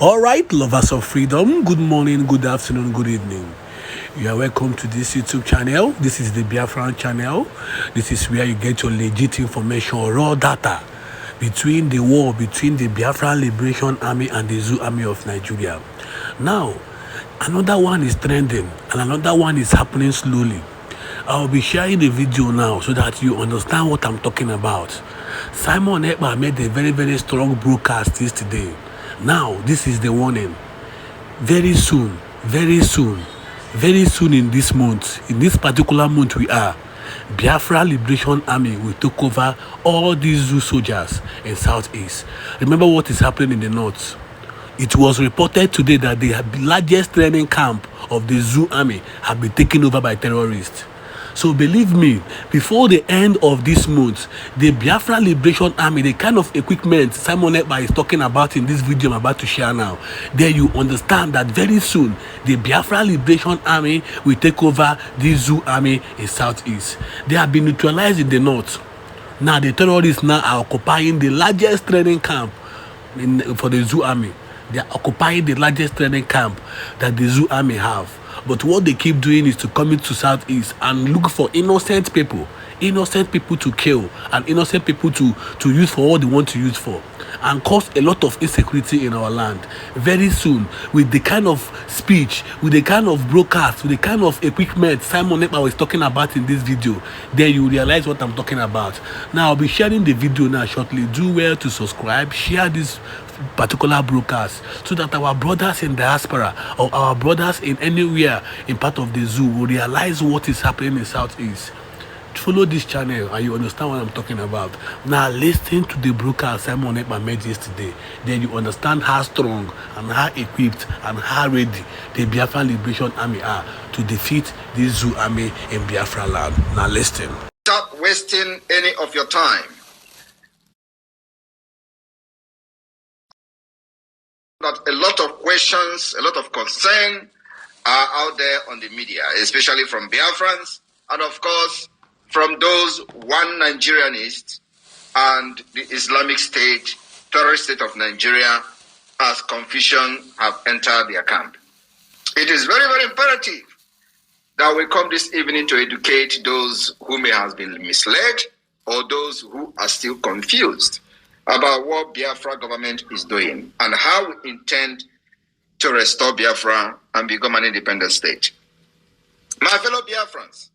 All right, lovers of freedom, good morning, good afternoon, good evening. You are welcome to this YouTube channel. This is the Biafran channel. This is where you get your legit information, raw data between the war between the Biafran Liberation Army and the Zoo Army of Nigeria. Now, another one is trending and another one is happening slowly. I'll be sharing the video now so that you understand what I'm talking about. Simon Ekpa made a very strong broadcast yesterday. Now, this is the warning. Very soon in this month, in this particular month we are, Biafra Liberation Army will take over all these zoo soldiers in Southeast. Remember what is happening in the north. It was reported today that the largest training camp of the zoo army have been taken over by terrorists. So believe me, before the end of this month, the Biafra Liberation Army, the kind of equipment Simon Ekpa is talking about in this video I'm about to share now, there you understand that very soon, the Biafra Liberation Army will take over the Zoo Army in Southeast. They have been neutralized in the north. Now the terrorists now are occupying the largest training camp for the Zoo Army. They are occupying the largest training camp that the Zoo Army have. But what they keep doing is to come into Southeast and look for innocent people to kill and innocent people to use for what they want to use for, and cause a lot of insecurity in our land. Very soon, with the kind of speech, with the kind of broadcast, with the kind of equipment Simon Ekpa was talking about in this video, then you realize what I'm talking about. Now, I'll be sharing the video now shortly. Do well to subscribe, share this particular broadcast so that our brothers in diaspora or our brothers in anywhere in part of the zoo will realize what is happening in Southeast. Follow this channel and you understand what I'm talking about. Now listen to the broadcast Simon Ekpa made yesterday. Then you understand how strong and how equipped and how ready the Biafra Liberation Army are to defeat the Zoo Army in Biafra land. Now listen. Stop wasting any of your time. That a lot of questions, a lot of concern are out there on the media, especially from Biafrans, and of course, from those one Nigerianists and the Islamic State, terrorist state of Nigeria, as confusion have entered their camp. It is very imperative that we come this evening to educate those who may have been misled or those who are still confused about what Biafra government is doing and how we intend to restore Biafra and become an independent state. My fellow Biafrans,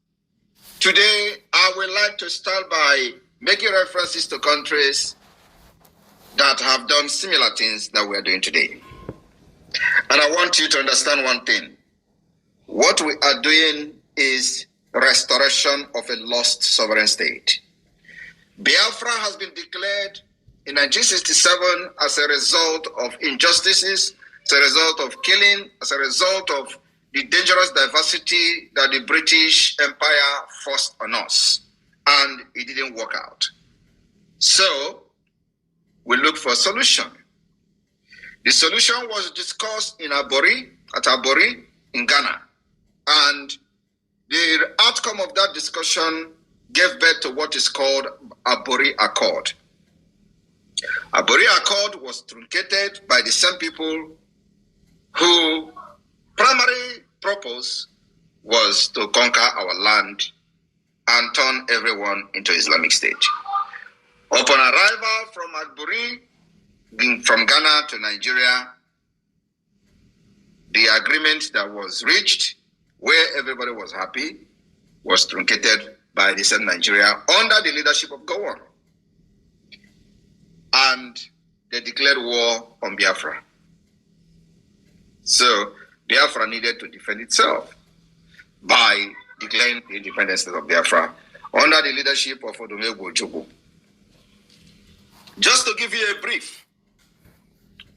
today I would like to start by making references to countries that have done similar things that we are doing today. And I want you to understand one thing. What we are doing is restoration of a lost sovereign state. Biafra has been declared in 1967 as a result of injustices, as a result of killing, as a result of the dangerous diversity that the British Empire forced on us. And it didn't work out. So, we looked for a solution. The solution was discussed in Abori in Ghana. And the outcome of that discussion gave birth to what is called Abori Accord. Abori Accord was truncated by the same people whose primary purpose was to conquer our land and turn everyone into Islamic State. Upon arrival from Abori, from Ghana to Nigeria, the agreement that was reached, where everybody was happy, was truncated by the same Nigeria under the leadership of Gowon. And they declared war on Biafra. So Biafra needed to defend itself by declaring the independence of Biafra under the leadership of Odomegwu Ojukwu. Just to give you a brief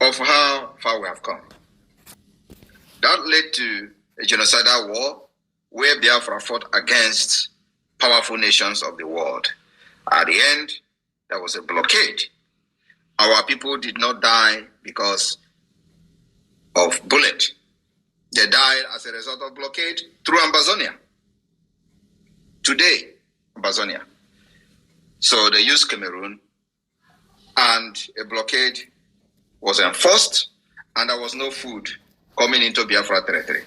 of how far we have come. That led to a genocidal war where Biafra fought against powerful nations of the world. At the end, there was a blockade. Our people did not die because of bullet. They died as a result of blockade through Ambazonia. Today, Ambazonia. So they used Cameroon, and a blockade was enforced, and there was no food coming into Biafra territory.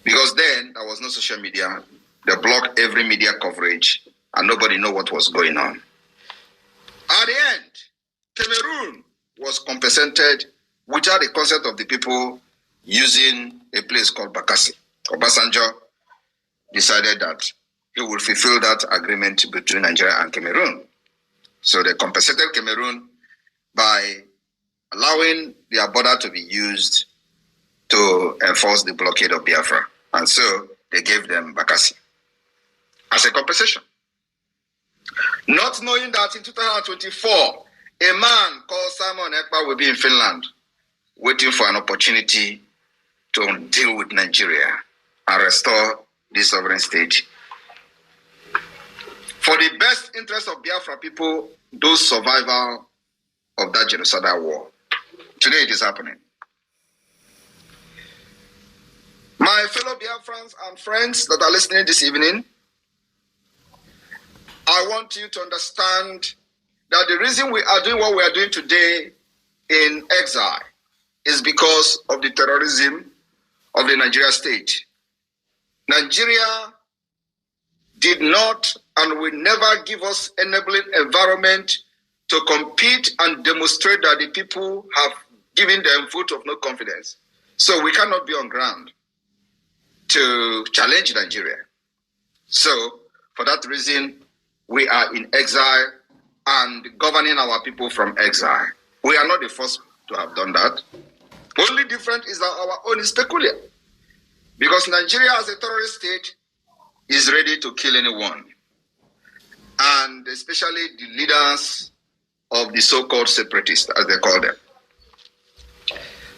Because then there was no social media. They blocked every media coverage and nobody knew what was going on. At the end, Cameroon was compensated without the consent of the people using a place called Bakassi. Obasanjo decided that he would fulfill that agreement between Nigeria and Cameroon. So they compensated Cameroon by allowing their border to be used to enforce the blockade of Biafra. And so they gave them Bakassi as a compensation. Not knowing that in 2024, a man called Simon Ekpa will be in Finland waiting for an opportunity to deal with Nigeria and restore the sovereign state. For the best interest of Biafra people, those survival of that genocidal war. Today it is happening. My fellow Biafrans and friends that are listening this evening, I want you to understand that the reason we are doing what we are doing today in exile is because of the terrorism of the Nigeria state. Nigeria did not and will never give us enabling environment to compete and demonstrate that the people have given them vote of no confidence. So we cannot be on ground to challenge Nigeria. So for that reason, we are in exile and governing our people from exile. We are not the first to have done that. Only different is that our own is peculiar. Because Nigeria as a terrorist state is ready to kill anyone. And especially the leaders of the so-called separatists, as they call them.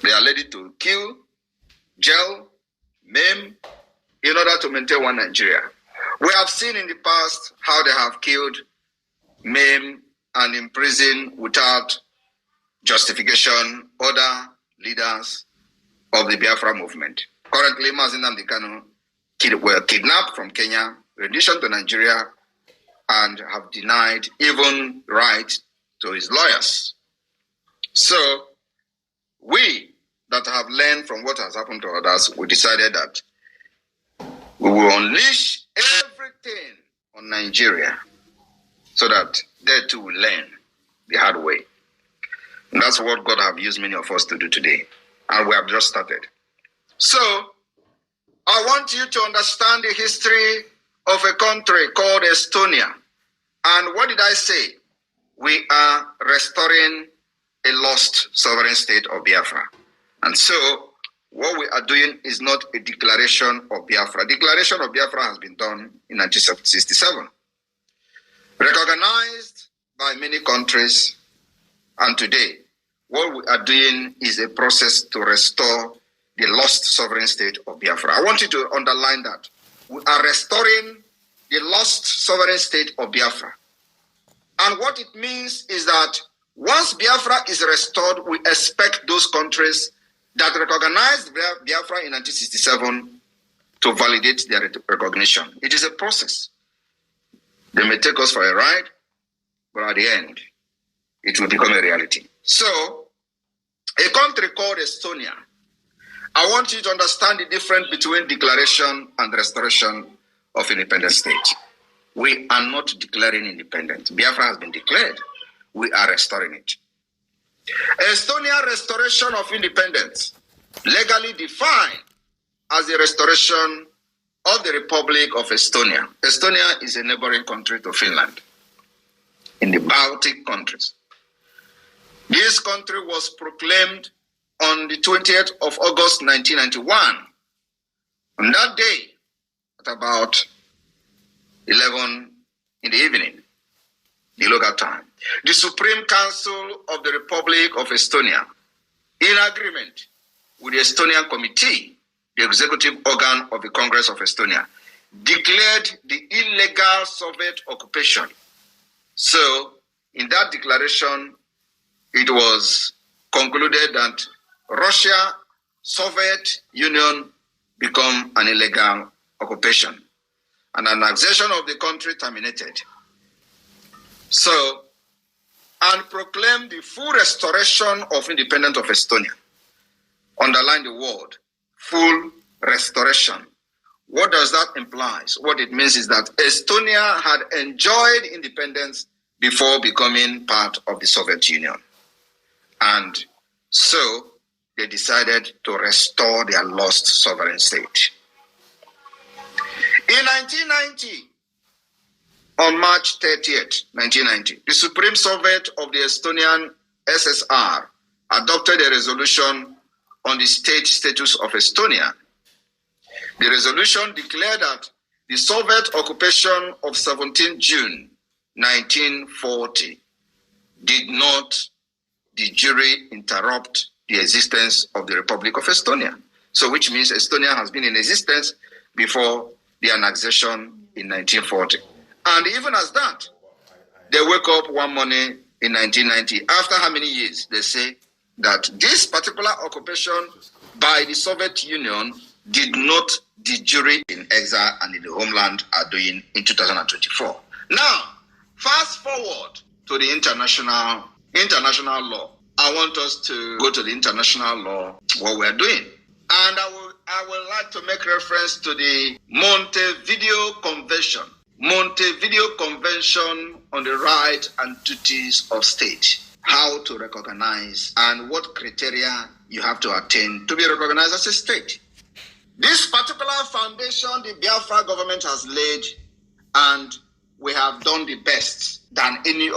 They are ready to kill, jail, maim, in order to maintain one Nigeria. We have seen in the past how they have killed, maim, and imprisoned without justification other leaders of the Biafra movement. Currently, Mazi Nnamdi Kanu were kidnapped from Kenya, renditioned to Nigeria, and have denied even right to his lawyers. So, we that have learned from what has happened to others, we decided that we will unleash everything on Nigeria so that they too will learn the hard way. And that's what God have used many of us to do today. And we have just started. So, I want you to understand the history of a country called Estonia. And what did I say? We are restoring a lost sovereign state of Biafra. And so, what we are doing is not a declaration of Biafra. Declaration of Biafra has been done in 1967. Recognized by many countries. And today, what we are doing is a process to restore the lost sovereign state of Biafra. I want you to underline that. We are restoring the lost sovereign state of Biafra. And what it means is that once Biafra is restored, we expect those countries that recognized Biafra in 1967 to validate their recognition. It is a process. They may take us for a ride, but at the end, it will become a reality. So, a country called Estonia, I want you to understand the difference between declaration and restoration of independent state. We are not declaring independence. Biafra has been declared. We are restoring it. Estonia restoration of independence, legally defined as the restoration of the Republic of Estonia. Estonia is a neighboring country to Finland in the Baltic countries. This country was proclaimed on the 20th of August 1991. On that day, at about 11 in the evening, the local time, the Supreme Council of the Republic of Estonia, in agreement with the Estonian Committee, the executive organ of the Congress of Estonia, declared the illegal Soviet occupation. So, in that declaration, it was concluded that Russia, Soviet Union become an illegal occupation and an annexation of the country terminated. So, and proclaimed the full restoration of independence of Estonia. Underline the word, full restoration. What does that imply? What it means is that Estonia had enjoyed independence before becoming part of the Soviet Union. And so they decided to restore their lost sovereign state. In 1990, on March 30th, 1990, the Supreme Soviet of the Estonian SSR adopted a resolution on the state status of Estonia. The resolution declared that the Soviet occupation of 17 June 1940 did not de jure interrupt the existence of the Republic of Estonia. So which means Estonia has been in existence before the annexation in 1940. And even as that, they wake up one morning in 1990. After how many years? They say that this particular occupation by the Soviet Union did not de jure in exile and in the homeland are doing in 2024. Now, fast forward to the international law. I want us to go to the international law, what we're doing. And I would like to make reference to the Montevideo Convention. Montevideo Convention on the Rights and Duties of State. How to recognize and what criteria you have to attain to be recognized as a state. This particular foundation the Biafra government has laid, and we have done the best than any other.